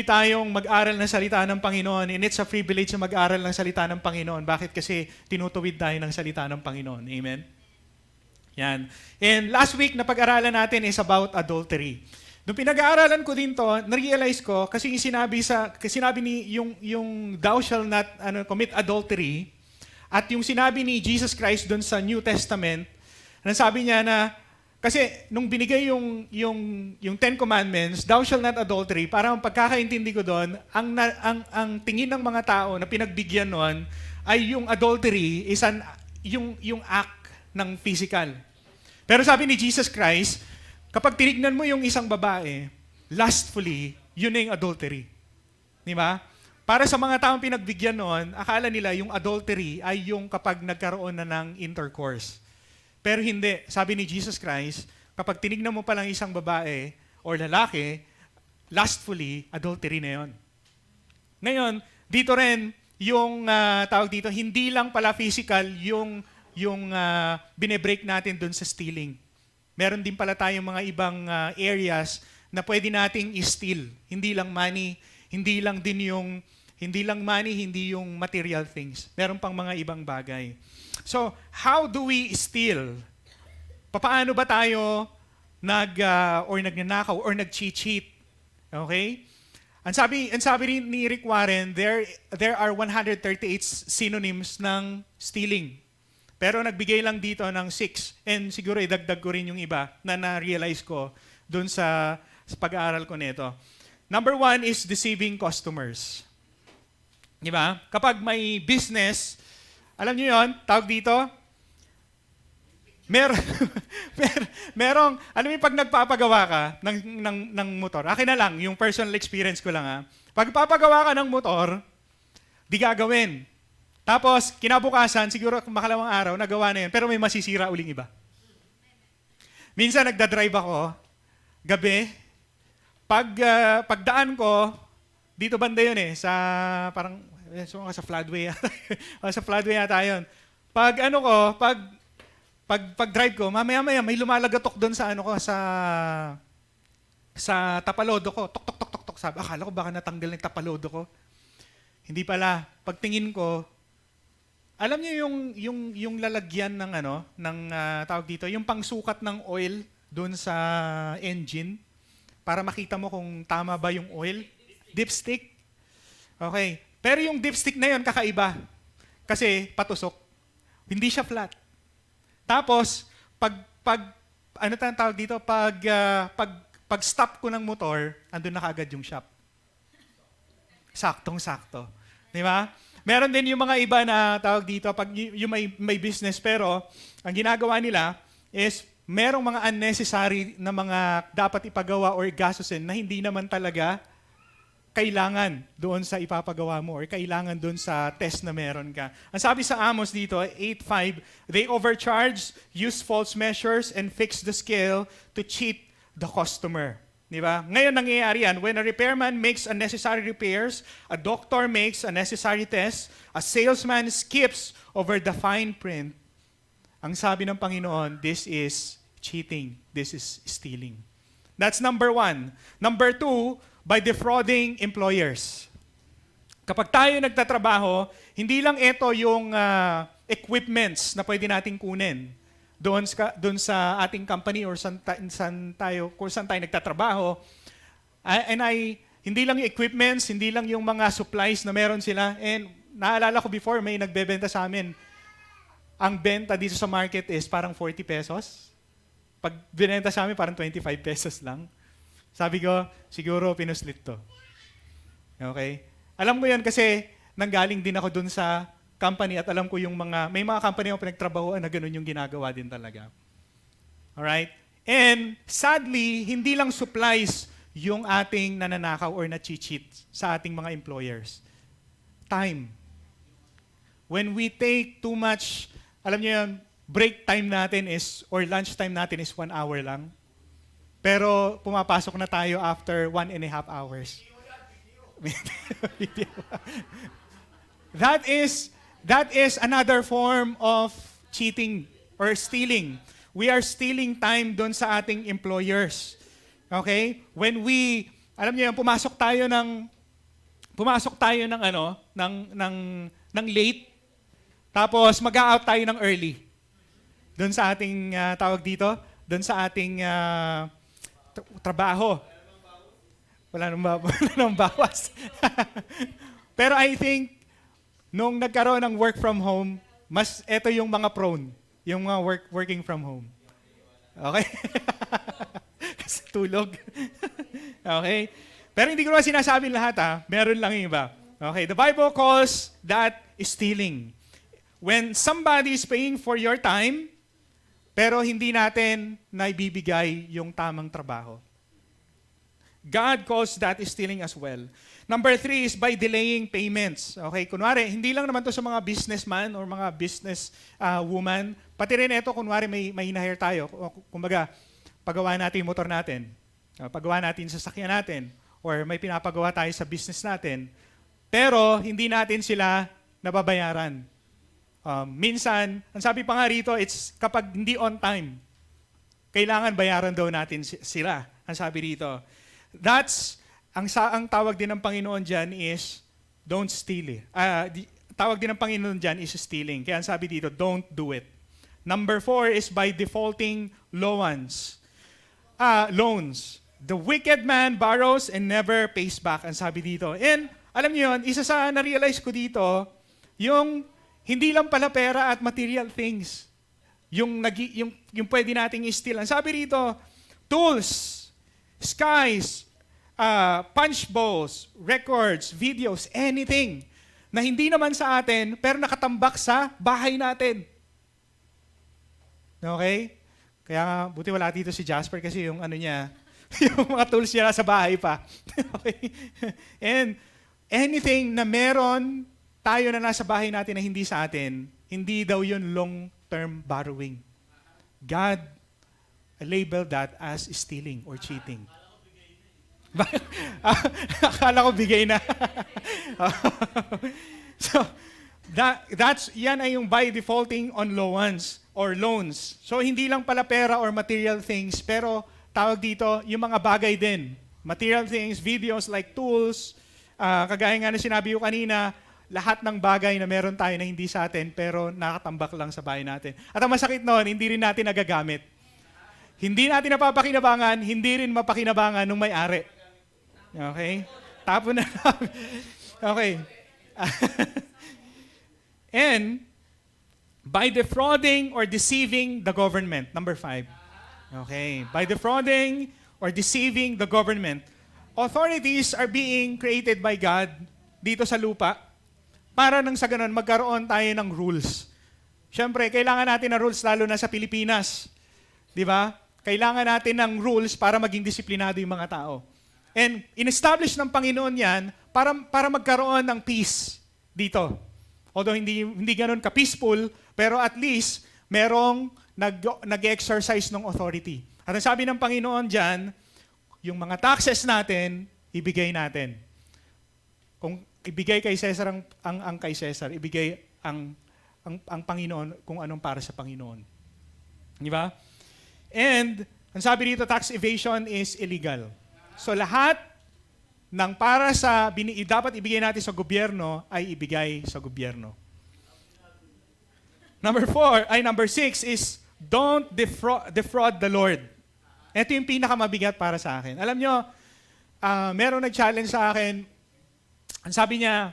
tayong mag-aral ng salita ng Panginoon, and it's a privilege na mag-aral ng salita ng Panginoon. Bakit? Kasi tinutuwid tayo ng salita ng Panginoon. Amen? Yan. And last week na pag-aralan natin is about adultery. Nung pinag-aaralan ko din to, na-realize ko, kasi sinabi ni yung thou shall not commit adultery, at yung sinabi ni Jesus Christ doon sa New Testament, sabi niya na, kasi nung binigay yung Ten Commandments, thou shall not adultery, parang ang pagkakaintindi ko doon, ang tingin ng mga tao na pinagbigyan noon ay yung adultery is yung act ng physical. Pero sabi ni Jesus Christ, kapag tinignan mo yung isang babae, lustfully, yun na yung adultery. Di ba? Para sa mga taong pinagbigyan noon, akala nila yung adultery ay yung kapag nagkaroon na ng intercourse. Pero hindi. Sabi ni Jesus Christ, kapag tinignan mo palang isang babae or lalaki, lustfully, adultery na yun. Ngayon, dito rin, yung tawag dito, hindi lang pala physical yung binebreak natin dun sa stealing. Meron din pala tayong mga ibang areas na pwede nating i-steal. Hindi lang money, hindi yung material things. Meron pang mga ibang bagay. So, how do we steal? Paano ba tayo nagnanakaw or nag-cheat? Okay? Ang sabi ni Rick Warren, there are 138 synonyms ng stealing. Pero nagbigay lang dito ng 6. And siguro idagdag ko rin yung iba na na-realize ko dun sa pag-aaral ko nito. Number 1 is deceiving customers. Di ba? Kapag may business, alam niyo yon, tawag dito, merong, alam mo pag nagpapagawa ka ng motor, akin na lang, yung personal experience ko lang ha, pag papagawa ka ng motor, di gagawin. Tapos, kinabukasan, siguro makalawang araw, nagawa na yun, pero may masisira uling iba. Minsan nagdadrive ako, gabi, pagdaan ko, dito banda yun sa parang, sa floodway yata. Sa floodway yata yun. Pag drive ko, mamaya may lumalagatok doon sa sa tapalodo ko. Tok tok tok tok tok. Sabi, akala ko baka natanggal ng tapalodo ko. Hindi pala. Pagtingin ko, alam niyo yung lalagyan ng tawag dito, yung pangsukat ng oil doon sa engine para makita mo kung tama ba yung oil. Dipstick. Okay. Pero yung dipstick na yun, kakaiba. Kasi patusok. Hindi siya flat. Tapos, pag stop ko ng motor, andun na kaagad yung shop. Saktong-sakto. Di ba? Meron din yung mga iba na tawag dito, pag yung may business, pero ang ginagawa nila is merong mga unnecessary na mga dapat ipagawa or gastusin na hindi naman talaga kailangan doon sa ipapagawa mo or kailangan doon sa test na meron ka. Ang sabi sa Amos dito, 8:5, they overcharge, use false measures, and fix the scale to cheat the customer. Di ba? Ngayon nangyayari yan, when a repairman makes unnecessary repairs, a doctor makes unnecessary tests, a salesman skips over the fine print, ang sabi ng Panginoon, this is cheating, this is stealing. That's number 1. Number 2, by defrauding employers. Kapag tayo nagtatrabaho, hindi lang ito yung equipments na pwede nating kunin doon sa ating company or kung saan tayo nagtatrabaho. Hindi lang yung equipments, hindi lang yung mga supplies na meron sila. And naalala ko before, may nagbebenta sa amin. Ang benta dito sa market is parang 40 pesos. Pag binenta sa amin, parang 25 pesos lang. Sabi ko, siguro pinuslit to. Okay? Alam ko yan kasi nanggaling din ako dun sa company at alam ko may mga company ako pinagtrabahoan na ganun yung ginagawa din talaga. Alright? And sadly, hindi lang supplies yung ating nananakaw or na-cheat sa ating mga employers. Time. When we take too much, alam niyo yun, break time natin or lunch time natin is 1 hour lang. Pero pumapasok na tayo after 1.5 hours. That is another form of cheating or stealing. We are stealing time doon sa ating employers. Okay? Alam niyo, pumasok tayo ng pumasok tayo ng ng late, tapos mag-out tayo ng early. Doon sa ating tawag dito, doon sa ating trabaho. Wala nang bawas. Pero I think, nung nagkaroon ng work from home, mas eto yung mga prone, yung mga working from home. Okay? Kasi tulog. Okay? Pero hindi ko naman sinasabi lahat meron lang yung iba. Okay, the Bible calls that stealing. When somebody is paying for your time, pero hindi natin naibibigay yung tamang trabaho. God calls that stealing as well. Number 3 is by delaying payments. Okay, kunwari, hindi lang naman to sa mga businessman or mga business woman. Pati rin ito, kunwari may hire tayo. Kumbaga, pagawa natin yung motor natin. Pagawa natin sa sasakyan natin. Or may pinapagawa tayo sa business natin. Pero, hindi natin sila nababayaran. Minsan, ang sabi pa nga rito, it's kapag hindi on time, kailangan bayaran daw natin sila. Ang sabi rito. That's, ang tawag din ng Panginoon dyan is, don't steal. Tawag din ng Panginoon dyan is stealing. Kaya ang sabi dito, don't do it. Number 4 is by defaulting loans. The wicked man borrows and never pays back. Ang sabi dito. And, alam niyo yun, isa sa na-realize ko dito, yung hindi lang pala pera at material things yung pwede nating i-steal. Ang sabi rito, tools, skies, punch bowls, records, videos, anything na hindi naman sa atin pero nakatambak sa bahay natin. Okay? Kaya nga, buti wala dito si Jasper kasi yung niya, yung mga tools niya nasa bahay pa. Okay? And anything na meron tayo na nasa bahay natin na hindi sa atin, hindi daw yun long-term borrowing. God labeled that as stealing or cheating. Akala ko bigay na. So, yan ay yung by defaulting on loans or loans. So, hindi lang pala pera or material things, pero tawag dito, yung mga bagay din. Material things, videos like tools, kagaya nga na sinabi ko kanina, lahat ng bagay na meron tayo na hindi sa atin, pero nakatambak lang sa bahay natin. At ang masakit noon, hindi rin natin nagagamit. Hindi natin napapakinabangan, hindi rin mapakinabangan nung may-ari. Okay? Tapo na namin. Okay. And, by defrauding or deceiving the government. Number 5. Okay. By defrauding or deceiving the government, authorities are being created by God dito sa lupa para nang sa ganun, magkaroon tayo ng rules. Siyempre, kailangan natin ng rules lalo na sa Pilipinas. Di ba? Kailangan natin ng rules para maging disiplinado yung mga tao. And in-establish ng Panginoon yan para magkaroon ng peace dito. Although hindi ganun ka-peaceful, pero at least merong nag-exercise ng authority. At ang sabi ng Panginoon dyan, yung mga taxes natin, ibigay natin. Kung ibigay kay Cesar ang kay Cesar, ibigay ang Panginoon kung anong para sa Panginoon. Di ba? And, ang sabi dito, tax evasion is illegal. So lahat ng para sa dapat ibigay natin sa gobyerno ay ibigay sa gobyerno. Number 6 is don't defraud the Lord. Ito yung pinakamabigat para sa akin. Alam nyo, merong nag-challenge sa akin. Ang sabi niya,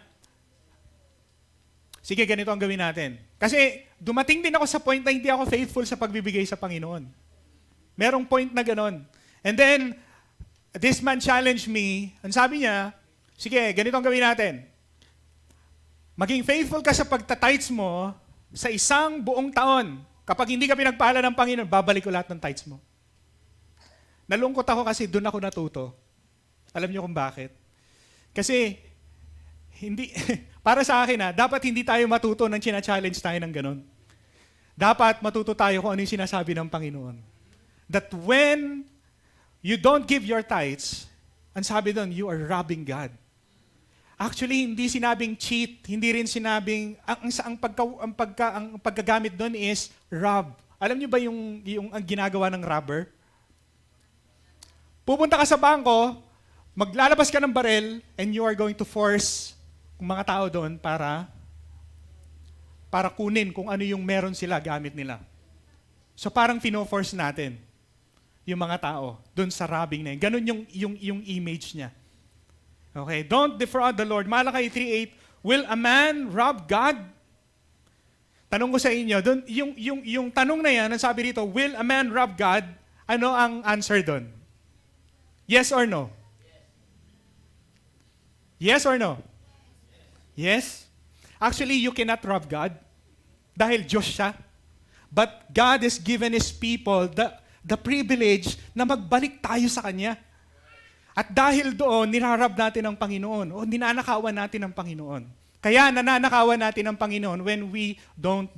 sige, ganito ang gawin natin. Kasi dumating din ako sa point na hindi ako faithful sa pagbibigay sa Panginoon. Merong point na ganon. And then, this man challenged me. Ang sabi niya, sige, ganito ang gawin natin. Maging faithful ka sa pagta-tithes mo sa isang buong taon. Kapag hindi ka pinagpala ng Panginoon, babalik ko lahat ng tithes mo. Nalungkot ako kasi doon ako natuto. Alam niyo kung bakit? Kasi, hindi, para sa akin dapat hindi tayo matuto nang china-challenge tayo ng ganun. Dapat matuto tayo kung ano yung sinasabi ng Panginoon. That when you don't give your tithes, ang sabi doon, you are robbing God. Actually, hindi sinabing cheat, hindi rin sinabing, ang paggagamit doon is rob. Alam niyo ba yung ang ginagawa ng robber? Pupunta ka sa bangko, Maglalabas ka ng barel and you are going to force ang mga tao doon para kunin kung ano yung meron sila gamit nila. So parang fino-force natin yung mga tao doon sa robbing na yun. Ganun yung image niya. Okay, don't defraud the Lord. Malakay 3:8, will a man rob God? Tanong ko sa inyo, yung tanong na yan, ang sabi rito, will a man rob God? Ano ang answer doon? Yes or no? Yes or no? Yes? Actually, you cannot rob God dahil Diyos siya. But God has given His people the privilege na magbalik tayo sa Kanya. At dahil doon, nirarab natin ang Panginoon o ninanakawan natin ang Panginoon. Kaya nananakawan natin ang Panginoon when we don't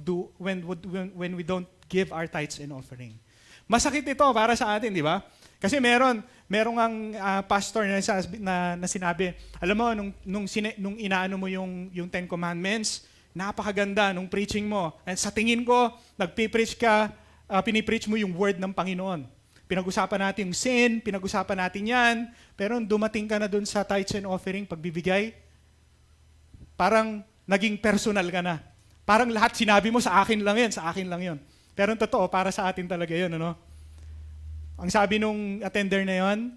give our tithes and offering. Masakit ito para sa atin, di ba? Kasi merong ang pastor na sinabi, alam mo, nung inaano mo yung Ten Commandments, napakaganda nung preaching mo. And sa tingin ko, nagpipreach ka, pinipreach mo yung word ng Panginoon. Pinag-usapan natin yung sin, pinag-usapan natin yan, pero dumating ka na dun sa tithes and offering, pagbibigay, parang naging personal ka na. Parang lahat sinabi mo, sa akin lang yan, sa akin lang yun. Pero totoo, para sa atin talaga yun, ano? Ang sabi nung attender na yun,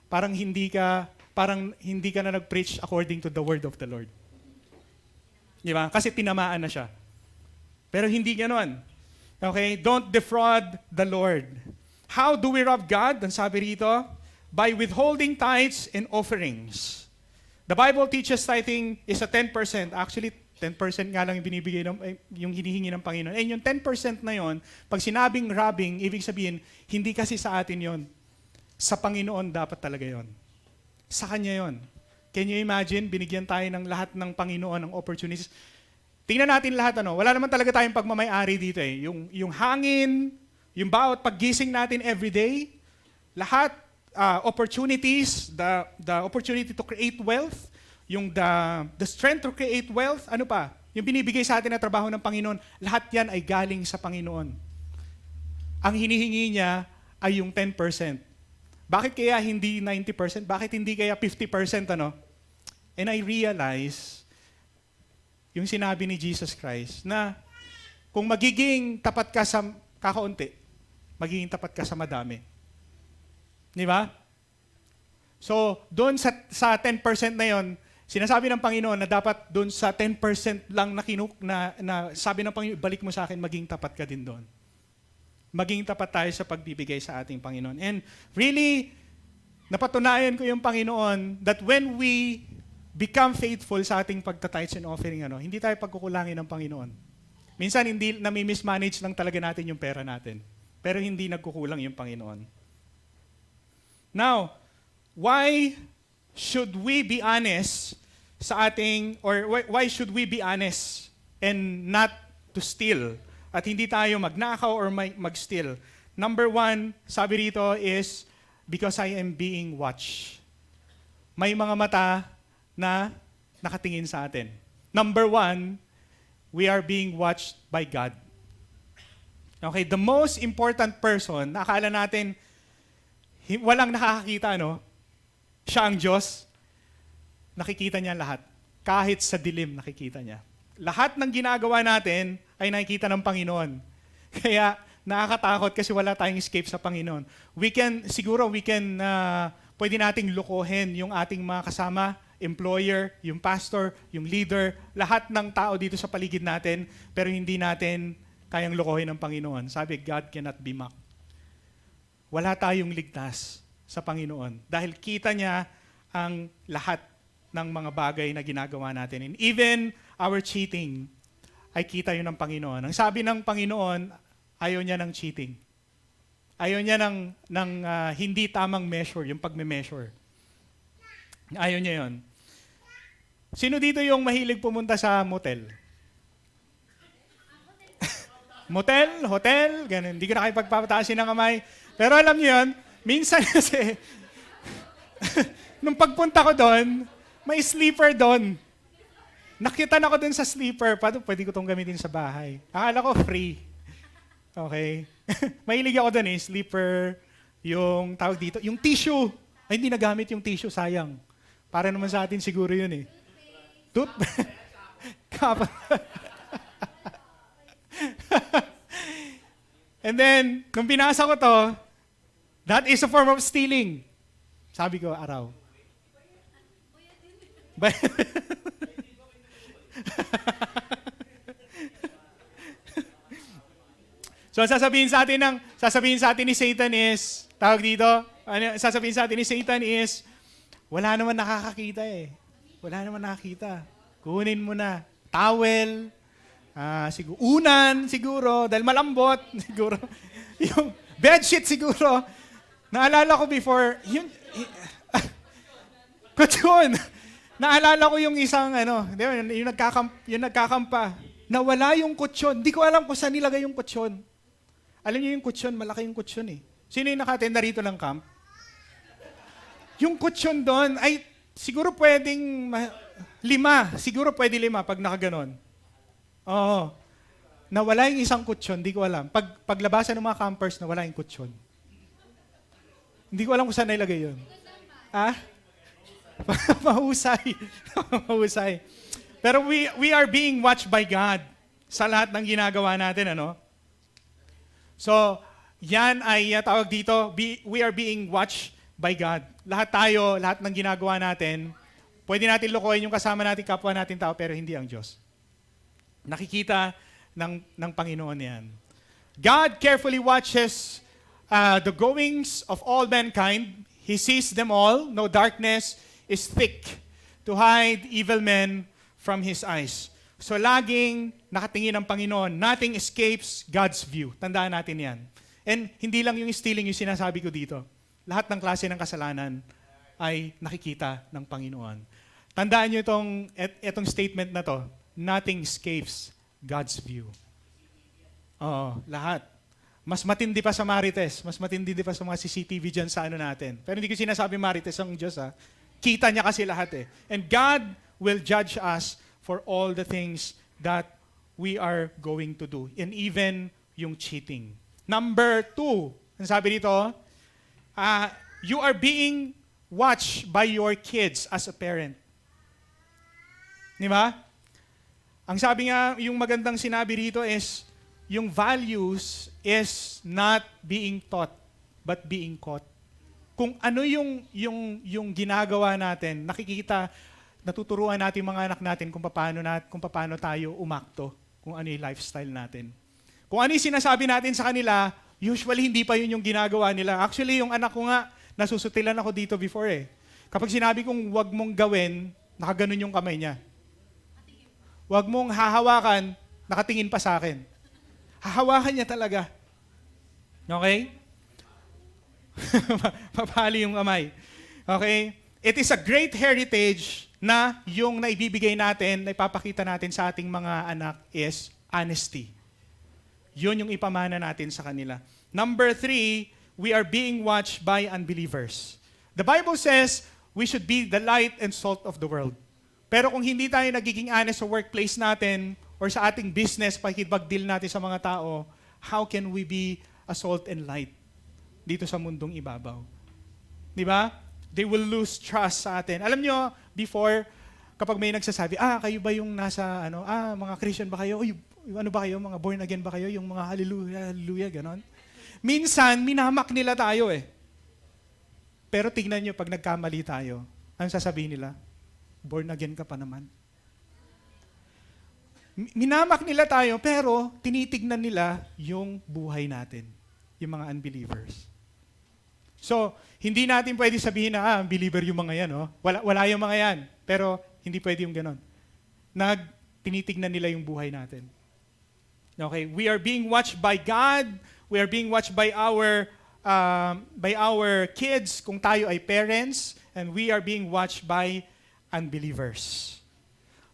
parang hindi ka na nag-preach according to the word of the Lord. Di ba? Kasi tinamaan na siya. Pero hindi ganoon. Okay? Don't defraud the Lord. How do we rob God? Ang sabi rito, by withholding tithes and offerings. The Bible teaches tithing is a 10%. Actually, 10% nga lang yung binibigay yung hinihingi ng Panginoon. And yung 10% na yon, pag sinabing robbing, ibig sabihin, hindi kasi sa atin yon. Sa Panginoon dapat talaga yon. Sa Kanya yon. Can you imagine, binigyan tayo ng lahat ng Panginoon ng opportunities. Tingnan natin lahat, wala naman talaga tayong pagmamay-ari dito eh. Yung hangin, yung bawat paggising natin everyday, lahat, opportunities, the opportunity to create wealth, yung the strength to create wealth, ano pa? Yung binibigay sa atin na trabaho ng Panginoon, lahat yan ay galing sa Panginoon. Ang hinihingi niya ay yung 10%. Bakit kaya hindi 90%? Bakit hindi kaya 50%, And I realize, yung sinabi ni Jesus Christ, na kung magiging tapat ka sa kakaunti, magiging tapat ka sa madami. Di ba? So, doon sa 10% na yon, sinasabi ng Panginoon na dapat doon sa 10% lang na sabi ng Panginoon, balik mo sa akin, maging tapat ka din doon. Maging tapat tayo sa pagbibigay sa ating Panginoon. And really, napatunayan ko yung Panginoon that when we become faithful sa ating pagta-tithes and offering, hindi tayo pagkukulangin ng Panginoon. Minsan, hindi nami-mismanage lang talaga natin yung pera natin. Pero hindi nagkukulang yung Panginoon. Now, why should we be honest sa ating, or why should we be honest and not to steal? At hindi tayo magnakaw or mag-steal. Number one, sabi rito is, because I am being watched. May mga mata na nakatingin sa atin. Number one, we are being watched by God. Okay, the most important person, nakakala natin, walang nakakakita, Siya ang Diyos, nakikita niya lahat. Kahit sa dilim, nakikita niya. Lahat ng ginagawa natin ay nakikita ng Panginoon. Kaya nakakatakot kasi wala tayong escape sa Panginoon. Pwede nating lukuhin yung ating mga kasama, employer, yung pastor, yung leader, lahat ng tao dito sa paligid natin, pero hindi natin kayang lukuhin ng Panginoon. Sabi, God cannot be mocked. Wala tayong ligtas sa Panginoon dahil kita niya ang lahat ng mga bagay na ginagawa natin. And even our cheating, ay kita yun ng Panginoon. Ang sabi ng Panginoon, ayaw niya ng cheating. Ayaw niya ng hindi tamang measure, yung pagme-measure. Ayaw niya yun. Sino dito yung mahilig pumunta sa motel? Motel, hotel, ganun. Hindi ko na kayo pagpapataasin ng kamay. Pero alam niyo yun, minsan kasi, nung pagpunta ko doon, may sleeper doon. Nakita na ko doon sa sleeper, pwede ko itong gamitin sa bahay. Akala ko free. Okay? Mahilig ako doon sleeper, yung tawag dito, yung tissue. Ay, hindi nagamit yung tissue, sayang. Para naman sa atin siguro yun eh. Tooth. Kapa. And then, nung binasa ko to, that is a form of stealing. Sabi ko, araw. So, sasabihin sa atin ni Satan is, tawag dito, sasabihin sa atin ni Satan is, wala naman nakakakita eh. Wala naman nakakita. Kunin mo na. Towel, siguro, unan siguro, dahil malambot siguro. Yung bedsheet siguro. Naalala ko before, kutsyon. Naalala ko yung isang, yung nagkakampa. Nawala yung kutsyon. Hindi ko alam kung saan nilagay yung kutsyon. Alam niyo yung kutsyon, malaki yung kutsyon eh. Sino yung nakatenda rito ng camp? Yung kutsyon doon ay siguro pwedeng 5. Siguro pwede 5 pag nakaganon. Oo. Nawala yung isang kutsyon, hindi ko alam. Paglabasan ng mga campers, nawala yung kutsyon. Hindi ko alam kung saan nilagay yun. Mahusay. Mahusay. Pero we are being watched by God sa lahat ng ginagawa natin, ano? So, yan ay tawag dito, we are being watched by God. Lahat tayo, lahat ng ginagawa natin, pwede natin lokohin yung kasama natin, kapwa natin tao, pero hindi ang Diyos. Nakikita ng Panginoon yan. God carefully watches the goings of all mankind. He sees them all. No darkness is thick to hide evil men from His eyes. So laging nakatingin ang Panginoon. Nothing escapes God's view. Tandaan natin yan. And hindi lang yung stealing yung sinasabi ko dito. Lahat ng klase ng kasalanan ay nakikita ng Panginoon. Tandaan nyo itong statement na to. Nothing escapes God's view. Oo, lahat. Mas matindi pa sa Marites. Mas matindi pa sa mga CCTV dyan sa ano natin. Pero hindi ko sinasabi Marites ang Diyos ha. Kita niya kasi lahat eh. And God will judge us for all the things that we are going to do. And even yung cheating. Number 2, ang sabi dito, you are being watched by your kids as a parent. Di ba? Ang sabi nga, yung magandang sinabi rito is, yung values is not being taught, but being caught. Kung ano yung ginagawa natin, nakikita, natuturuan natin mga anak natin kung paano tayo umakto, kung ano yung lifestyle natin. Kung ano yung sinasabi natin sa kanila, usually hindi pa yun yung ginagawa nila. Actually, yung anak ko nga, nasusutilan ako dito before eh. Kapag sinabi kong wag mong gawin, nakaganon yung kamay niya. Wag mong hahawakan, nakatingin pa sa akin. Hahawakan niya talaga. Okay? Papali yung kamay. Okay? It is a great heritage na yung naibibigay natin, na ipapakita natin sa ating mga anak is honesty. Yun yung ipamana natin sa kanila. Number 3, we are being watched by unbelievers. The Bible says we should be the light and salt of the world. Pero kung hindi tayo nagiging honest sa workplace natin or sa ating business, pakikipag-deal natin sa mga tao, how can we be a salt and light dito sa mundong ibabaw? Di ba? They will lose trust sa atin. Alam nyo, before, kapag may nagsasabi, kayo ba yung nasa, mga Christian ba kayo? Ano ba kayo? Mga born again ba kayo? Yung mga hallelujah, hallelujah, ganon. Minsan, minamak nila tayo eh. Pero tingnan nyo, pag nagkamali tayo, ano sasabihin nila? Born again ka pa naman. Minamak nila tayo, pero tinitignan nila yung buhay natin, yung mga unbelievers. So, hindi natin pwede sabihin na, believer yung mga yan, oh. Wala yung mga yan. Pero, hindi pwede yung ganon. Tinitignan nila yung buhay natin. Okay, we are being watched by God. We are being watched by our kids, kung tayo ay parents. And we are being watched by unbelievers.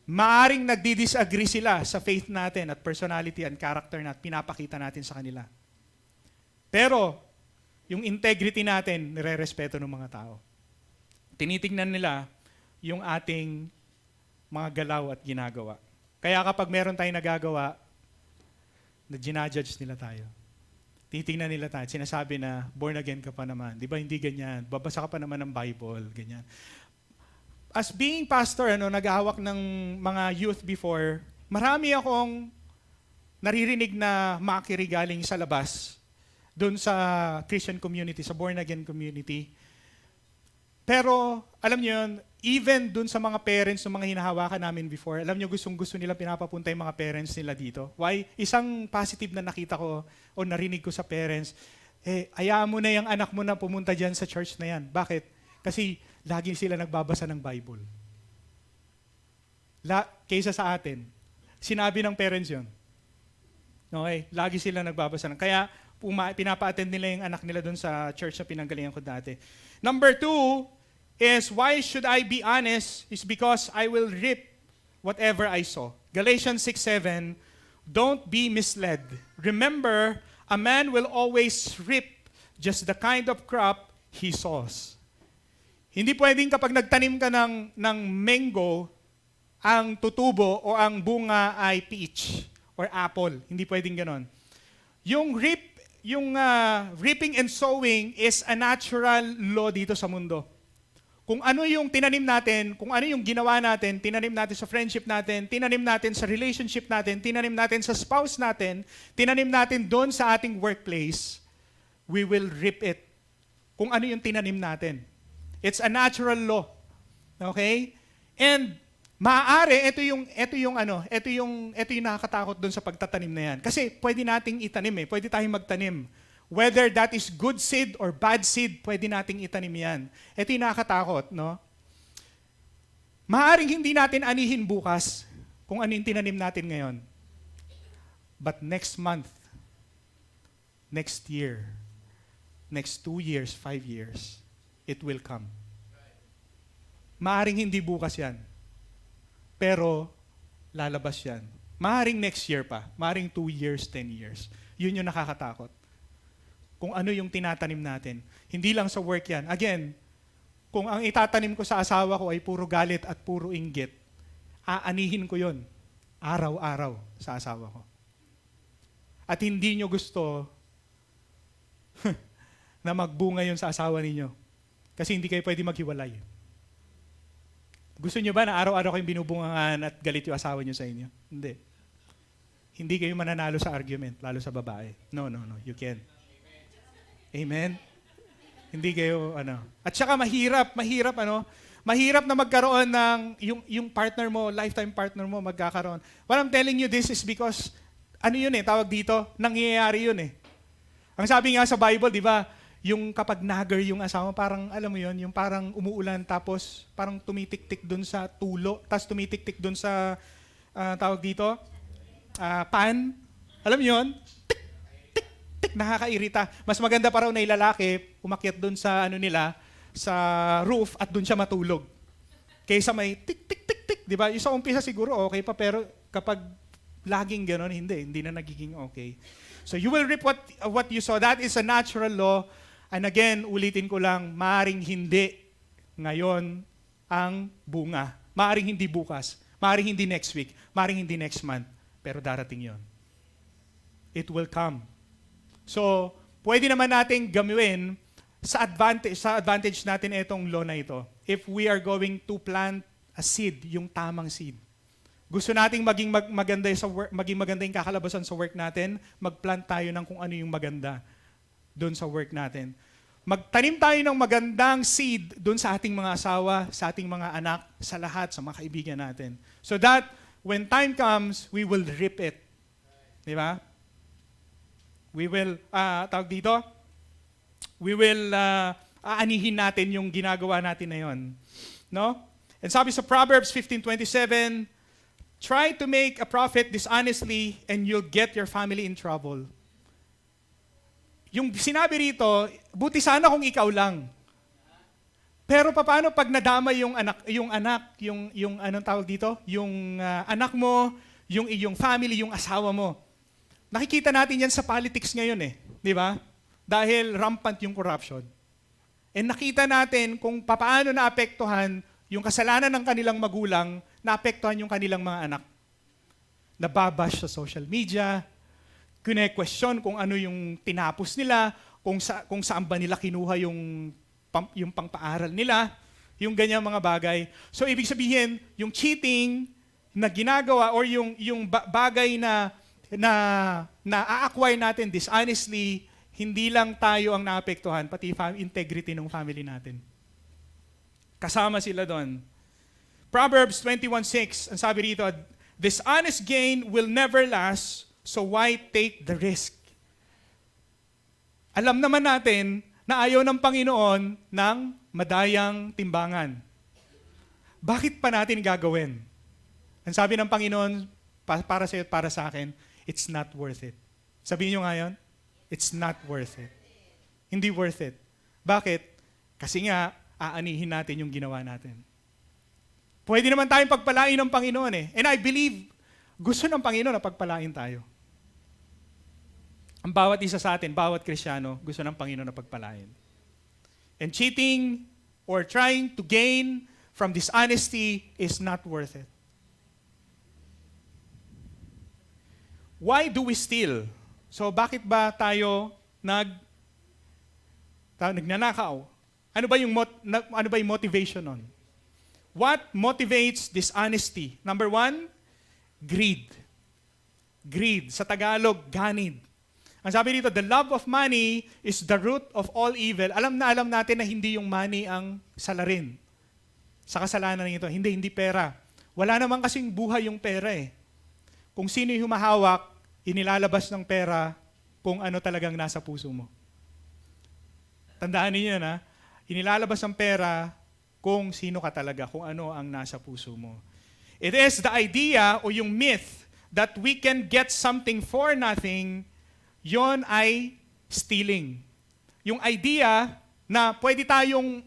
Maaring nagdi-disagree sila sa faith natin at personality and character na pinapakita natin sa kanila. Pero, yung integrity natin, nire-respeto ng mga tao. Tinitingnan nila yung ating mga galaw at ginagawa. Kaya kapag meron tayong nagagawa, na ginajudge nila tayo. titingnan nila tayo, sinasabi na, born again ka pa naman. Di ba, hindi ganyan. Babasa ka pa naman ng Bible, ganyan. As being pastor, naghahawak ng mga youth before, marami akong naririnig na makiri galing sa labas, doon sa Christian community, sa born again community. Pero, alam niyo yun, even doon sa mga parents ng mga hinahawakan namin before, alam niyo, gustong-gusto nila pinapapunta yung mga parents nila dito. Why? Isang positive na nakita ko o narinig ko sa parents, hayaan mo na yung anak mo na pumunta dyan sa church na yan. Bakit? Kasi lagi sila nagbabasa ng Bible. Kaysa sa atin. Sinabi ng parents yon. Okay? Lagi sila nagbabasa ng. Kaya pinapa-attend nila yung anak nila doon sa church na pinanggalingan ko dati. Number 2 is, why should I be honest? Is because I will reap whatever I sow. Galatians 6:7, don't be misled. Remember, a man will always reap just the kind of crop he sows. Hindi pwedeng kapag nagtanim ka ng mango, ang tutubo o ang bunga ay peach or apple. Hindi pwedeng ganon. Yung reaping and sowing is a natural law dito sa mundo. Kung ano yung tinanim natin, kung ano yung ginawa natin, tinanim natin sa friendship natin, tinanim natin sa relationship natin, tinanim natin sa spouse natin, tinanim natin doon sa ating workplace, we will reap it. Kung ano yung tinanim natin. It's a natural law. Okay? And maaari, ito yung nakakatakot doon sa pagtatanim na yan. Kasi pwede nating itanim pwede tayong magtanim. Whether that is good seed or bad seed, pwede nating itanim yan. Ito yung nakakatakot, no? Maaring hindi natin anihin bukas kung ano yung tinanim natin ngayon. But next month, next year, next 2 years, 5 years, it will come. Maaring hindi bukas yan. Pero, lalabas yan. Maaring next year pa. Maaring 2 years, 10 years. Yun yung nakakatakot. Kung ano yung tinatanim natin. Hindi lang sa work yan. Again, kung ang itatanim ko sa asawa ko ay puro galit at puro inggit, aanihin ko yon araw-araw sa asawa ko. At hindi nyo gusto na magbunga yon sa asawa ninyo. Kasi hindi kayo pwede maghiwalay. Gusto nyo ba na araw-araw kayong binubungangan at galit yung asawa nyo sa inyo? Hindi. Hindi kayo mananalo sa argument, lalo sa babae. No, you can't. Amen? Hindi kayo, At saka mahirap na magkaroon ng, yung partner mo, lifetime partner mo, magkakaroon. What I'm telling you this is because, tawag dito, nangyayari yun Ang sabi nga sa Bible, di ba, yung kapag nagger yung asawa, parang, alam mo yun, yung parang umuulan, tapos parang tumitik-tik dun sa tulo, tapos tumitik-tik dun sa, tawag dito, pan. Alam mo yun? Nakakairita. Mas maganda pa raw na ilalaki, umakyat doon sa sa roof at doon siya matulog. Kaysa may tik tik tik tik, 'di ba? Yung sa umpisa siguro okay pa, pero kapag laging gano'n, hindi na nagiging okay. So you will reap what you sow. That is a natural law. And again, ulitin ko lang, maaring hindi ngayon ang bunga. Maaring hindi bukas. Maaring hindi next week. Maaring hindi next month. Pero darating 'yon. It will come. So, pwede naman nating gawin sa advantage natin itong law na ito. If we are going to plant a seed, yung tamang seed. Gusto nating maging maganda yung kakalabasan sa work natin, mag-plant tayo ng kung ano yung maganda doon sa work natin. Magtanim tayo ng magandang seed doon sa ating mga asawa, sa ating mga anak, sa lahat, sa mga kaibigan natin. So that, when time comes, we will reap it. Di ba? We will, aanihin natin yung ginagawa natin na yun. No? And sabi sa Proverbs 15:27, try to make a profit dishonestly and you'll get your family in trouble. Yung sinabi rito, buti sana kung ikaw lang. Pero paano pag nadama yung anak, anong tawag dito? Yung anak mo, yung iyong family, yung asawa mo. Nakikita natin yan sa politics ngayon di ba? Dahil rampant yung corruption. And nakita natin kung paano naapektuhan yung kasalanan ng kanilang magulang, naapektuhan yung kanilang mga anak. Nababash sa social media, kine-question kung ano yung tinapos nila, kung saan ba nila kinuha yung pangpaaral nila, yung ganyang mga bagay. So ibig sabihin, yung cheating na ginagawa or yung bagay na a-acquire natin dishonestly, hindi lang tayo ang naapektuhan, pati integrity ng family natin. Kasama sila doon. Proverbs 21:6, ang sabi rito, dishonest gain will never last, so why take the risk? Alam naman natin na ayaw ng Panginoon ng madayang timbangan. Bakit pa natin gagawin? Ang sabi ng Panginoon, para sa iyo at para sa akin, it's not worth it. Sabihin nyo ngayon, it's not worth it. Hindi worth it. Bakit? Kasi nga, aanihin natin yung ginawa natin. Pwede naman tayong pagpalain ng Panginoon eh. And I believe, gusto ng Panginoon na pagpalain tayo. Ang bawat isa sa atin, bawat Kristiyano, gusto ng Panginoon na pagpalain. And cheating or trying to gain from dishonesty is not worth it. Why do we steal? So bakit ba tayo nagnanakaw? Ano ba yung motivation nun? What motivates dishonesty? Number 1, greed. Greed. Sa Tagalog, ganid. Ang sabi dito, the love of money is the root of all evil. Alam natin na hindi yung money ang salarin sa kasalanan nito. Hindi pera. Wala naman kasing buhay yung pera eh. Kung sino yung humahawak, inilalabas ng pera kung ano talagang nasa puso mo. Tandaan niyo na, inilalabas ang pera kung sino ka talaga, kung ano ang nasa puso mo. It is the idea o yung myth that we can get something for nothing, yon ay stealing. Yung idea na pwede tayong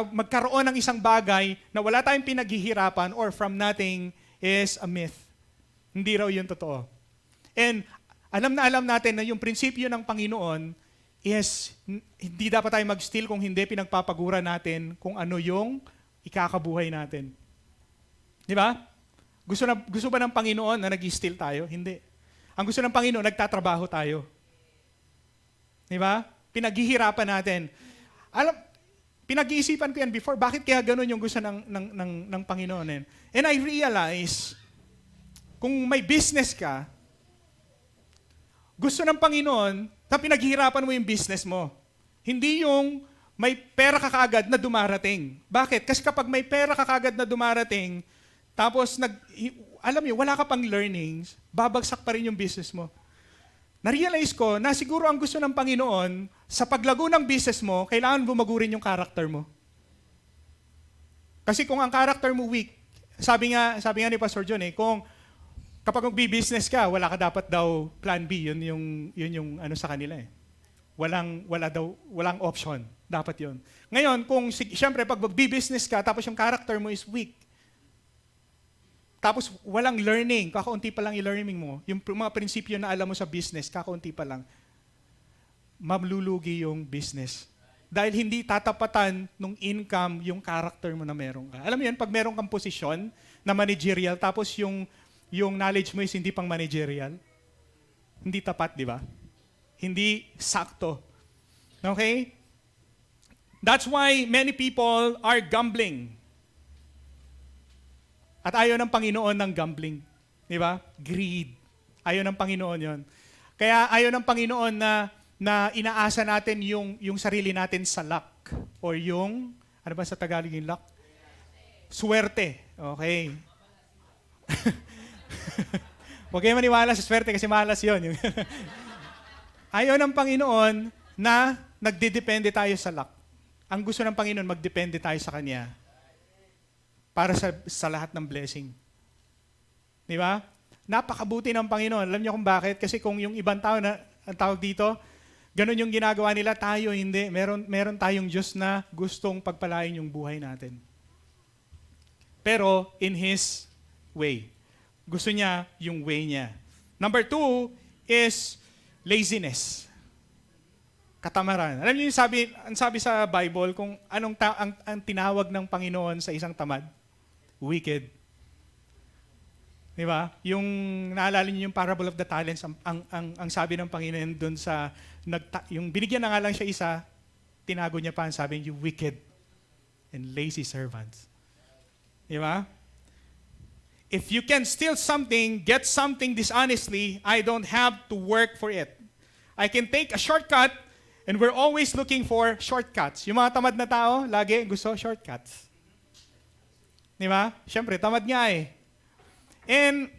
magkaroon ng isang bagay na wala tayong pinaghihirapan or from nothing is a myth. Hindi raw yun totoo. And alam natin na yung prinsipyo ng Panginoon is hindi dapat tayo mag-steal kung hindi pinagpapagura natin kung ano yung ikakabuhay natin. Di ba? Gusto ba ng Panginoon na nag-steal tayo? Hindi. Ang gusto ng Panginoon, nagtatrabaho tayo. Di ba? Pinaghihirapan natin. Pinag-iisipan ko yan before, bakit kaya ganun yung gusto ng Panginoon? And I realize, kung may business ka, gusto ng Panginoon na pinaghihirapan mo yung business mo. Hindi yung may pera ka kaagad na dumarating. Bakit? Kasi kapag may pera ka kaagad na dumarating, tapos alam mo, wala ka pang learnings, babagsak pa rin yung business mo. Na-realize ko na siguro ang gusto ng Panginoon, sa paglago ng business mo, kailangan bumago rin yung character mo. Kasi kung ang character mo weak, sabi nga ni Pastor John kapag magbi-business ka, wala ka dapat daw plan B, yun yung ano sa kanila eh. Walang option, dapat yun. Ngayon, siyempre pag magbi-business ka, tapos yung character mo is weak, tapos walang learning, kakaunti pa lang i-learning mo, yung mga prinsipyo na alam mo sa business, kakaunti pa lang, mamlulugi yung business. Dahil hindi tatapatan ng income yung character mo na meron ka. Alam mo yun, pag meron kang posisyon na managerial, tapos yung knowledge mo is hindi pang managerial, hindi tapat, di ba? Hindi sakto. Okay? That's why many people are gambling. At ayaw ng Panginoon ng gambling. Di ba? Greed. Ayaw ng Panginoon yon. Kaya ayaw ng Panginoon na inaasa natin yung sarili natin sa luck. Or yung, ano ba sa Tagalog yung luck? Swerte. Okay. Huwag kayo maniwala sa swerte kasi malas yun. Ayaw ng Panginoon na nagdidepende tayo sa luck. Ang gusto ng Panginoon, magdepende tayo sa Kanya para sa lahat ng blessing. Di ba? Napakabuti ng Panginoon. Alam niyo kung bakit? Kasi kung yung ibang tao na, ang tawag dito, ganun yung ginagawa nila, tayo hindi. Meron tayong Diyos na gustong pagpalain yung buhay natin. Pero in His way. Gusto niya yung way niya. Number 2 is laziness. Katamaran. Alam niyo ang sabi sa Bible kung ang tinawag ng Panginoon sa isang tamad? Wicked. Di ba? Yung naalala niyo yung parable of the talents, ang sabi ng Panginoon doon sa, yung binigyan na nga lang siya isa, tinago niya pa ang sabi, you wicked and lazy servants. Di ba? If you can steal something, get something dishonestly, I don't have to work for it. I can take a shortcut, and we're always looking for shortcuts. Yung mga tamad na tao, lagi gusto shortcuts. Di ba? Siyempre, tamad nga eh. And,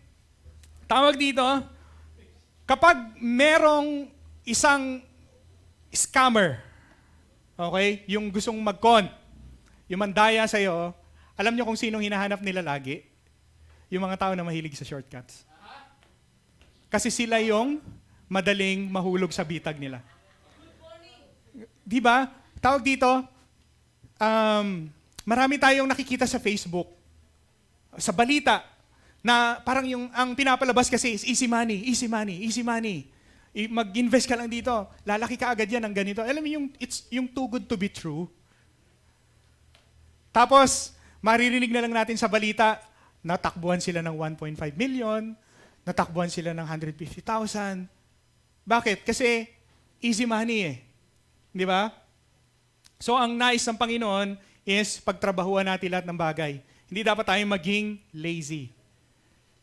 tawag dito, kapag merong isang scammer, okay, yung gustong mag-con, yung mandaya sa'yo, alam nyo kung sinong hinahanap nila lagi? Yung mga tao na mahilig sa shortcuts. Kasi sila yung madaling mahulog sa bitag nila. Di ba? Tawag dito, marami tayong nakikita sa Facebook, sa balita, na parang ang pinapalabas kasi is easy money, easy money, easy money. Mag-invest ka lang dito, lalaki ka agad yan ng ganito. Alam mo yung too good to be true. Tapos, maririnig na lang natin sa balita, natakbuhan sila ng 1.5 million, natakbuhan sila ng 150,000. Bakit? Kasi easy money eh. Di ba? So, ang nais ng Panginoon is pagtrabahuan natin lahat ng bagay. Hindi dapat tayong maging lazy.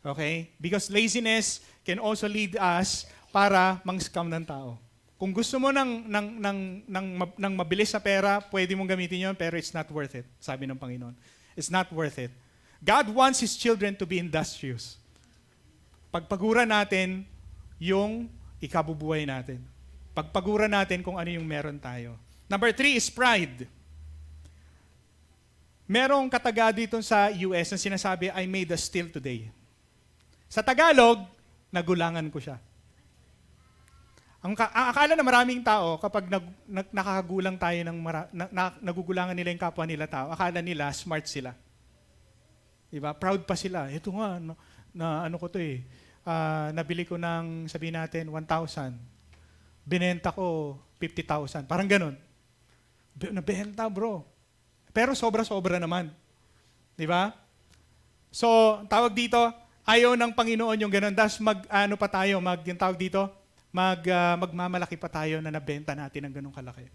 Okay? Because laziness can also lead us para mang-scam ng tao. Kung gusto mo ng mabilis na pera, pwede mong gamitin yon, pero it's not worth it, sabi ng Panginoon. It's not worth it. God wants His children to be industrious. Pagpaguran natin yung ikabubuhay natin. Pagpaguran natin kung ano yung meron tayo. Number 3 is pride. Merong kataga dito sa US na sinasabi, I made a steal today. Sa Tagalog, nagulangan ko siya. Ang akala na maraming tao, kapag nakakagulang tayo nagugulangan nila yung kapwa nila tao, akala nila smart sila. Diba? Proud pa sila. Ito nga, ano ko to eh. Nabili ko ng, sabihin natin, 1,000. Binenta ko 50,000. Parang ganun. Nabenta, bro. Pero sobra-sobra naman. Diba? So, tawag dito, ayaw ng Panginoon yung ganun. Tapos yung tawag dito, magmamalaki pa tayo na nabenta natin ng ganung kalaki.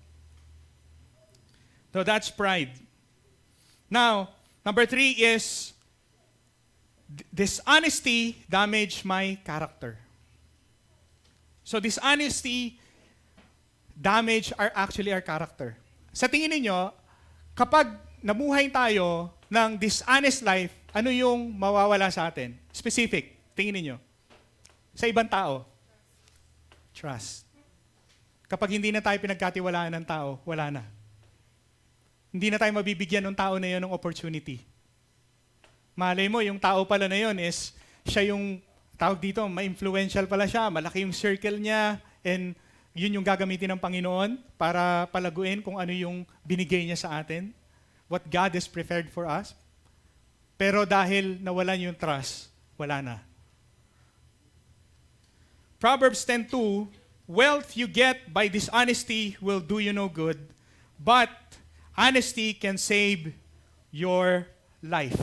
So that's pride. Now, number 3 is, dishonesty damage my character. So dishonesty damage actually our character. Sa tingin niyo, kapag namuhay tayo ng dishonest life, ano yung mawawala sa atin? Specific, tingin niyo. Sa ibang tao. Trust. Kapag hindi na tayo pinagkatiwalaan ng tao, wala na. Hindi na tayo mabibigyan ng tao na yun ng opportunity. Malay mo, yung tao pala na yun is, siya yung, tawag dito, ma-influential pala siya, malaki yung circle niya, and yun yung gagamitin ng Panginoon para palaguin kung ano yung binigay niya sa atin. What God has prepared for us. Pero dahil nawalan yung trust, wala na. Proverbs 10:2, wealth you get by dishonesty will do you no good, but honesty can save your life.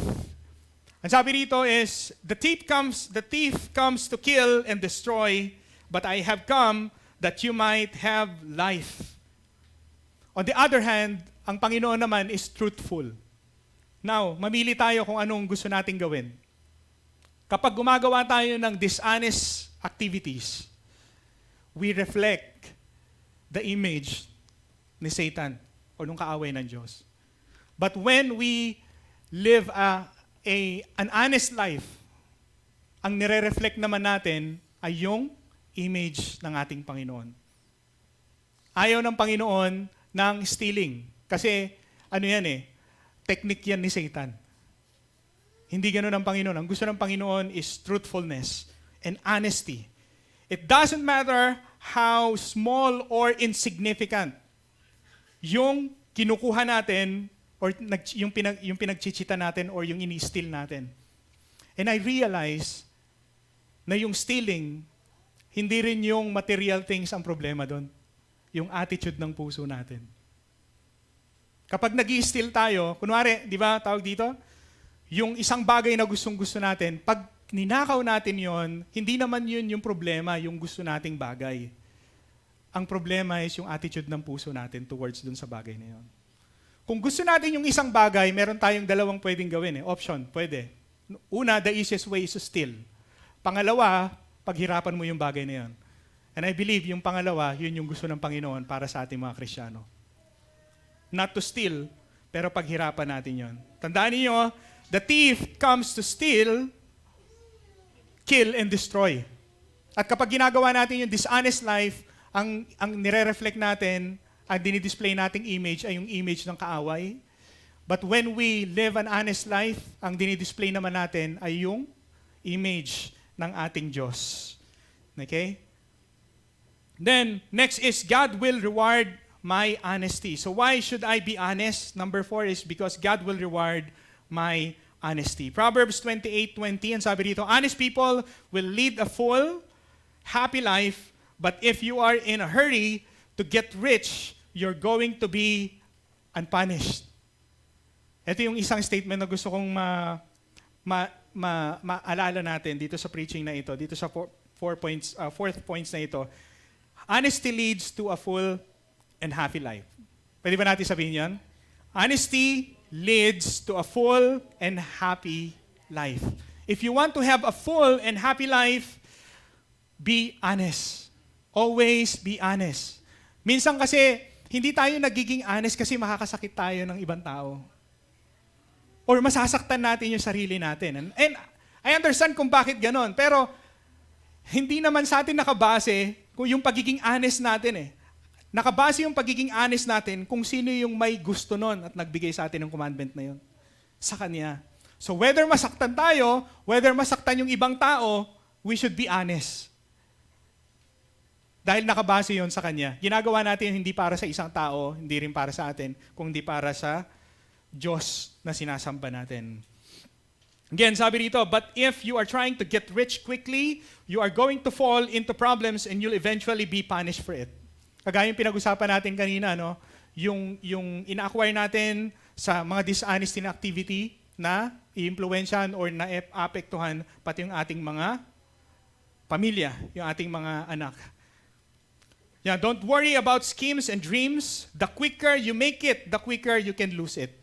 Ang sabi rito is, the thief comes to kill and destroy, but I have come that you might have life. On the other hand, ang Panginoon naman is truthful. Now, mamili tayo kung anong gusto nating gawin. Kapag gumagawa tayo ng dishonest activities, we reflect the image ni Satan o nung kaaway ng Diyos. But when we live an honest life, ang nire-reflect naman natin ay yung image ng ating Panginoon. Ayaw ng Panginoon ng stealing. Kasi ano yan technique yan ni Satan. Hindi ganun ang Panginoon. Ang gusto ng Panginoon is truthfulness and honesty. It doesn't matter how small or insignificant yung kinukuha natin or yung pinagchichita natin or yung ini-steal natin. And I realize na yung stealing, hindi rin yung material things ang problema doon. Yung attitude ng puso natin. Kapag nag-i-steal tayo, kunwari, di ba, tawag dito, yung isang bagay na gustong-gusto natin, pag ninakaw natin yon, hindi naman yun yung problema, yung gusto nating bagay. Ang problema is yung attitude ng puso natin towards dun sa bagay na yon. Kung gusto natin yung isang bagay, meron tayong dalawang pwedeng gawin. Option, pwede. Una, the easiest way is to steal. Pangalawa, paghirapan mo yung bagay na yon. And I believe yung pangalawa, yun yung gusto ng Panginoon para sa ating mga Kristiyano. Not to steal, pero paghirapan natin yon. Tandaan niyo, the thief comes to steal, kill, and destroy. At kapag ginagawa natin yung dishonest life, ang nire-reflect natin, ang dinidisplay nating image ay yung image ng kaaway. But when we live an honest life, ang dinidisplay naman natin ay yung image ng ating Diyos. Okay? Then, next is God will reward my honesty. So why should I be honest? Number 4 is because God will reward my honesty. Proverbs 28:20, and sabi dito, honest people will lead a full, happy life, but if you are in a hurry to get rich, you're going to be unpunished. Ito yung isang statement na gusto kong maalala natin dito sa preaching na ito, dito sa fourth points na ito. Honesty leads to a full and happy life. Pwede ba natin sabihin yan? Honesty leads to a full and happy life. If you want to have a full and happy life, be honest. Always be honest. Minsan kasi, hindi tayo nagiging honest kasi makakasakit tayo ng ibang tao. Or masasaktan natin yung sarili natin. And I understand kung bakit ganon. Pero, hindi naman sa atin nakabase kung yung pagiging honest natin eh. Nakabase yung pagiging honest natin kung sino yung may gusto nun at nagbigay sa atin ng commandment na yun. Sa Kanya. So whether masaktan tayo, whether masaktan yung ibang tao, we should be honest. Dahil nakabase yun sa Kanya. Ginagawa natin hindi para sa isang tao, hindi rin para sa atin, kundi para sa Diyos na sinasamba natin. Again, sabi dito, but if you are trying to get rich quickly, you are going to fall into problems and you'll eventually be punished for it. Kagaya yung pinag-usapan natin kanina, no? Yung ina-acquire natin sa mga dishonesty na activity na i-impluwensyahan or na-apektuhan pati yung ating mga pamilya, yung ating mga anak. Yeah, don't worry about schemes and dreams. The quicker you make it, the quicker you can lose it.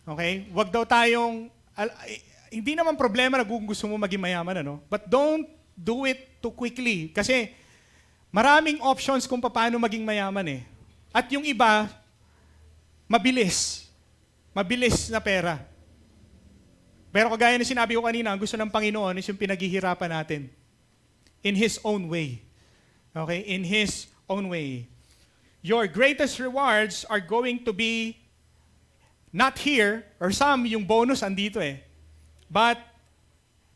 Okay? Wag daw tayong, hindi naman problema na kung gusto mo maging mayaman, ano? But don't do it too quickly. Kasi maraming options kung paano maging mayaman eh. At yung iba, mabilis. Mabilis na pera. Pero kagaya na sinabi ko kanina, ang gusto ng Panginoon is yung pinaghihirapan natin. In His own way. Okay? In His own way. Your greatest rewards are going to be not here, or some, yung bonus andito eh. But,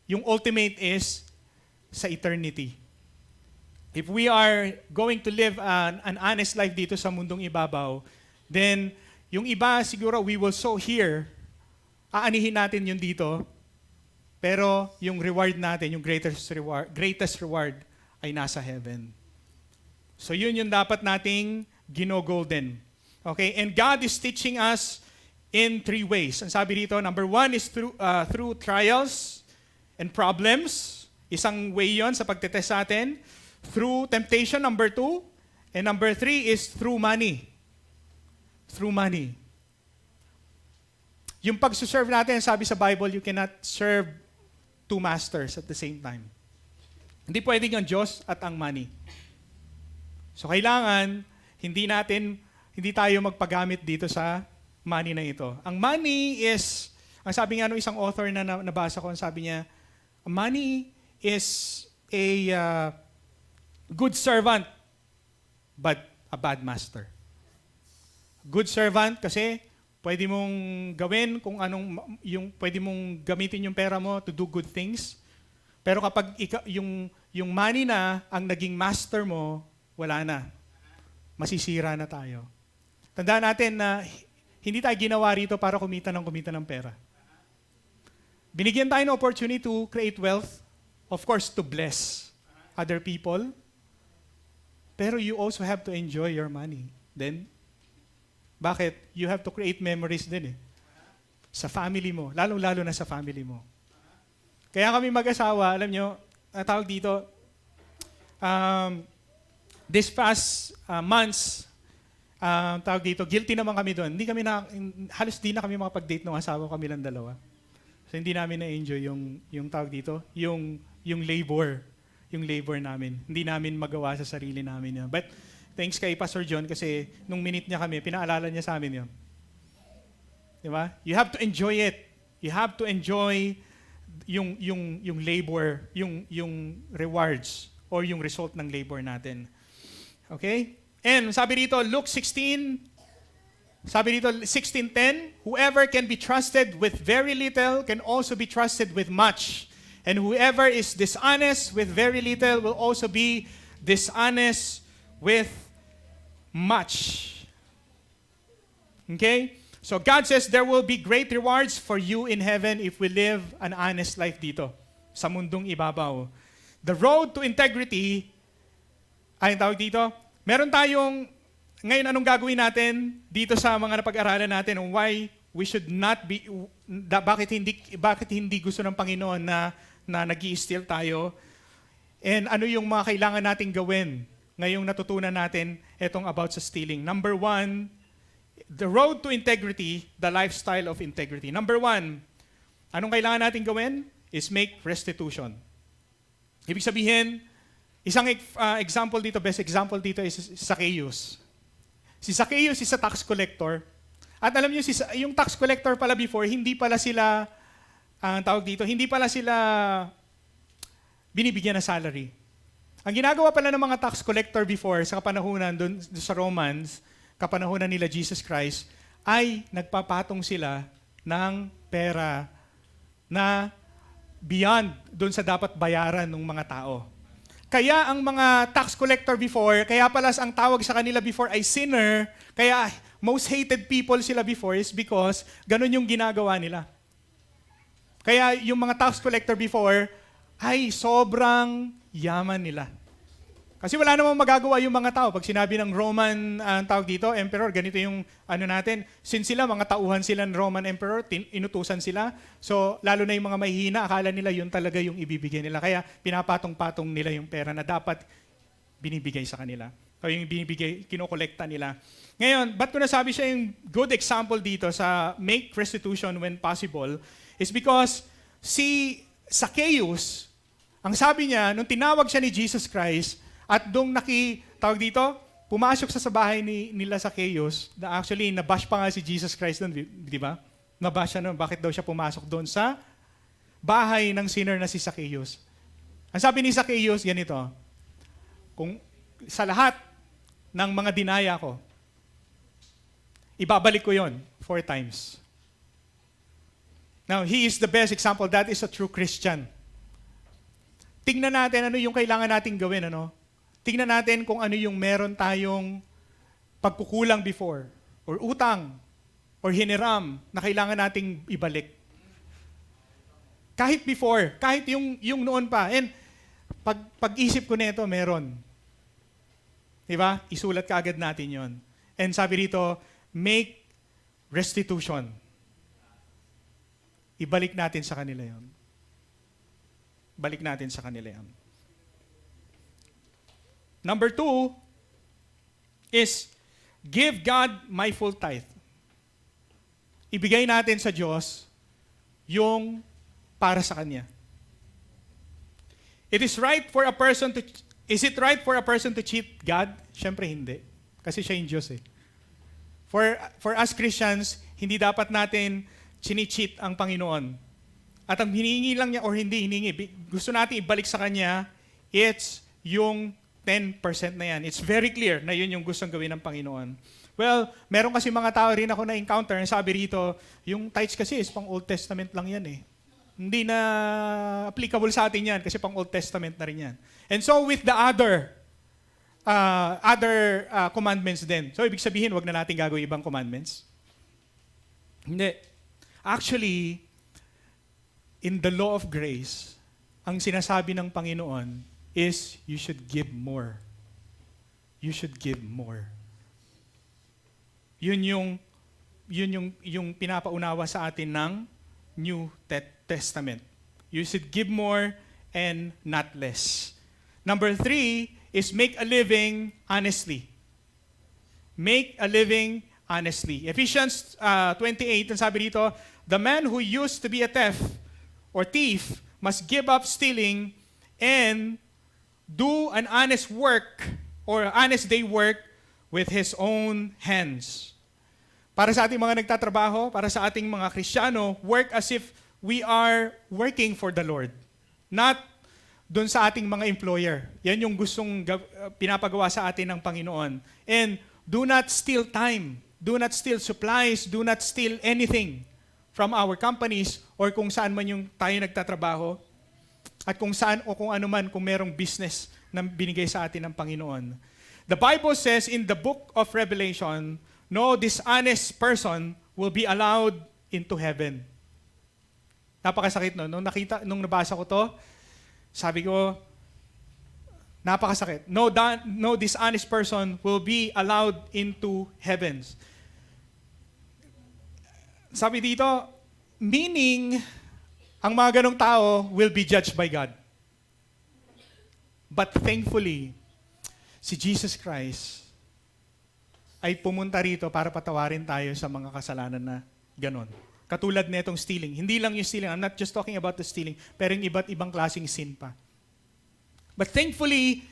yung ultimate is sa eternity. If we are going to live an honest life dito sa mundong ibabaw, then yung iba siguro we will sow here, aanihin natin yun dito, pero yung reward natin, yung greatest reward ay nasa heaven. So yun yung dapat nating gino-golden. Okay? And God is teaching us in 3 ways. Ang sabi dito, number 1 is through trials and problems. Isang way yon sa pagtetest sa atin. Through temptation, number 2. And number 3 is through money. Through money. Yung pag-serve natin, sabi sa Bible, you cannot serve 2 masters at the same time. Hindi pwedeng ang Diyos at ang money. So kailangan, hindi tayo magpagamit dito sa money na ito. Ang money is, ang sabi nga nung isang author na nabasa ko, ang sabi niya, money is a good servant, but a bad master. Good servant kasi pwede mong gawin kung anong, pwede mong gamitin yung pera mo to do good things. Pero kapag yung money na ang naging master mo, wala na. Masisira na tayo. Tandaan natin na hindi tayo ginawa rito para kumita ng pera. Binigyan tayo ng opportunity to create wealth, of course, to bless other people. Pero you also have to enjoy your money. Then, bakit? You have to create memories din eh. Sa family mo, lalong-lalo na sa family mo. Kaya kami mag-asawa, alam nyo, tawag dito, this past months, tawag dito, guilty naman kami doon. Halos di na kami makapag-date ng asawa kami lang dalawa. So hindi namin na-enjoy yung tawag dito, yung labor namin. Hindi namin magawa sa sarili namin yun. But thanks kay Pastor John kasi nung minute niya kami, pinaalala niya sa amin yun. Diba? You have to enjoy it. You have to enjoy yung labor, yung rewards or yung result ng labor natin. Okay? And sabi dito, Luke 16, sabi dito 16:10, whoever can be trusted with very little can also be trusted with much. And whoever is dishonest with very little will also be dishonest with much. Okay? So God says there will be great rewards for you in heaven if we live an honest life dito, sa mundong ibabaw. The road to integrity, ay tawag dito, meron tayong, ngayon anong gagawin natin dito sa mga napag-aralan natin on why we should not be, bakit hindi gusto ng Panginoon na nag-i-steal tayo, and ano yung mga kailangan nating gawin ngayong natutunan natin etong about sa stealing. Number one, the road to integrity, the lifestyle of integrity. Number one, anong kailangan natin gawin? Is make restitution. Ibig sabihin, isang example dito, best example dito is Zacchaeus. Si Zacchaeus is a tax collector. At alam niyo, yung tax collector pala before, hindi pala sila, hindi pala sila binibigyan ng salary. Ang ginagawa pala ng mga tax collector before, sa kapanahunan doon sa Romans, kapanahunan nila Jesus Christ, ay nagpapatong sila ng pera na beyond doon sa dapat bayaran ng mga tao. Kaya ang mga tax collector before, kaya pala ang tawag sa kanila before ay sinner, kaya most hated people sila before is because ganun yung ginagawa nila. Kaya yung mga tax collector before ay sobrang yaman nila. Kasi wala namang magagawa yung mga tao. Pag sinabi ng Roman, tawag dito, emperor, ganito yung ano natin. Since sila, mga tauhan sila ng Roman emperor, inutusan sila. So, lalo na yung mga mahihina, akala nila yun talaga yung ibibigay nila. Kaya pinapatong-patong nila yung pera na dapat binibigay sa kanila. O yung binibigay, kinokolekta nila. Ngayon, ba't ko nasabi siya yung good example dito sa make restitution when possible is because si Zacchaeus, ang sabi niya, nung tinawag siya ni Jesus Christ, at doong tawag dito, pumasok sa bahay nila Zacchaeus, actually, nabash pa nga si Jesus Christ doon, di ba? Nabash siya noon, bakit daw siya pumasok doon sa bahay ng sinner na si Zacchaeus. Ang sabi ni Zacchaeus, ganito, kung sa lahat ng mga dinaya ko, ibabalik ko yon 4 times. Now, he is the best example. That is a true Christian. Tingnan natin ano yung kailangan nating gawin, ano? Tingnan natin kung ano yung meron tayong pagkukulang before, or utang, or hiniram na kailangan nating ibalik. Kahit before, kahit yung noon pa. And pag-isip ko nito, meron. Diba? Isulat ka agad natin yon. And sabi dito, make restitution. Ibalik natin sa kanila yon. Balik natin sa kanila yan. Number 2 is give God my full tithe. Ibigay natin sa Diyos yung para sa Kanya. Is it right for a person to cheat God? Siyempre hindi. Kasi siya yung Diyos eh. For us Christians, hindi dapat natin chini-cheat ang Panginoon. At ang hinihingi lang niya or hindi hinihingi, gusto natin ibalik sa Kanya, it's yung 10% na yan. It's very clear na yun yung gustong gawin ng Panginoon. Well, meron kasi mga tao rin ako na-encounter, sabi rito, yung tithes kasi is pang Old Testament lang yan eh. Hindi na applicable sa atin yan kasi pang Old Testament na rin yan. And so with the other commandments din. So ibig sabihin, wag na natin gagawin ibang commandments? Hindi. Actually, in the law of grace, ang sinasabi ng Panginoon is you should give more. You should give more. Yun yung pinapaunawa sa atin ng New Testament. You should give more and not less. Number 3 is make a living honestly. Make a living honestly. Ephesians 28, ang sabi dito, the man who used to be a thief must give up stealing and do an honest work or honest day work with his own hands. Para sa ating mga nagtatrabaho, para sa ating mga Kristiyano, work as if we are working for the Lord. Not doon sa ating mga employer. Yan yung gustong pinapagawa sa atin ng Panginoon. And do not steal time. Do not steal supplies. Do not steal anything from our companies or kung saan man yung tayo nagtatrabaho. At kung saan o kung ano man kung merong business na binigay sa atin ng Panginoon. The Bible says in the book of Revelation, no dishonest person will be allowed into heaven. Napakasakit no? Nung nabasa ko to, sabi ko, napakasakit. No dishonest person will be allowed into heavens. Sabi dito, meaning, ang mga ganong tao will be judged by God. But thankfully, si Jesus Christ ay pumunta rito para patawarin tayo sa mga kasalanan na ganon. Katulad nitong stealing. Hindi lang yung stealing. I'm not just talking about the stealing, pero yung iba't ibang klaseng sin pa. But thankfully,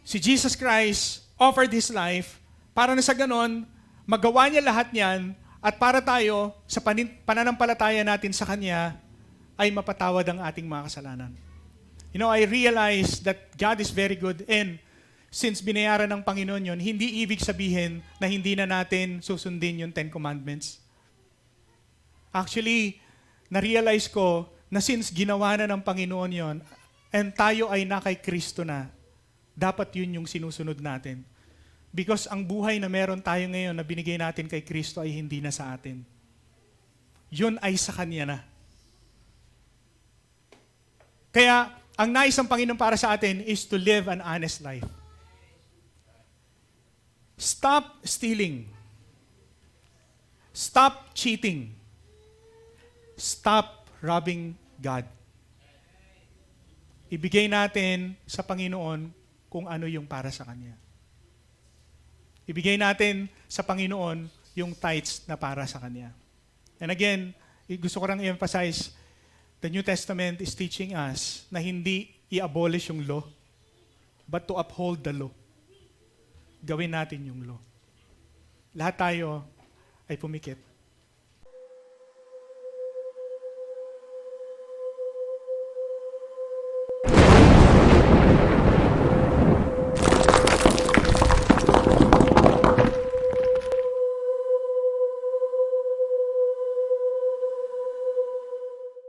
si Jesus Christ offered His life para na sa ganon, magawa niya lahat niyan at para tayo, sa pananampalataya natin sa Kanya, ay mapatawad ang ating mga kasalanan. You know, I realize that God is very good and since binayaran ng Panginoon yun, hindi ibig sabihin na hindi na natin susundin yung 10 Commandments. Actually, na-realize ko na since ginawa na ng Panginoon yon and tayo ay na kay Kristo na, dapat yun yung sinusunod natin. Because ang buhay na meron tayo ngayon na binigay natin kay Kristo ay hindi na sa atin. Yun ay sa Kanya na. Kaya, ang nais ng Panginoon para sa atin is to live an honest life. Stop stealing. Stop cheating. Stop robbing God. Ibigay natin sa Panginoon kung ano yung para sa Kanya. Ibigay natin sa Panginoon yung tithes na para sa Kanya. And again, gusto ko lang i-emphasize, the New Testament is teaching us na hindi i-abolish yung law, but to uphold the law. Gawin natin yung law. Lahat tayo ay pumikit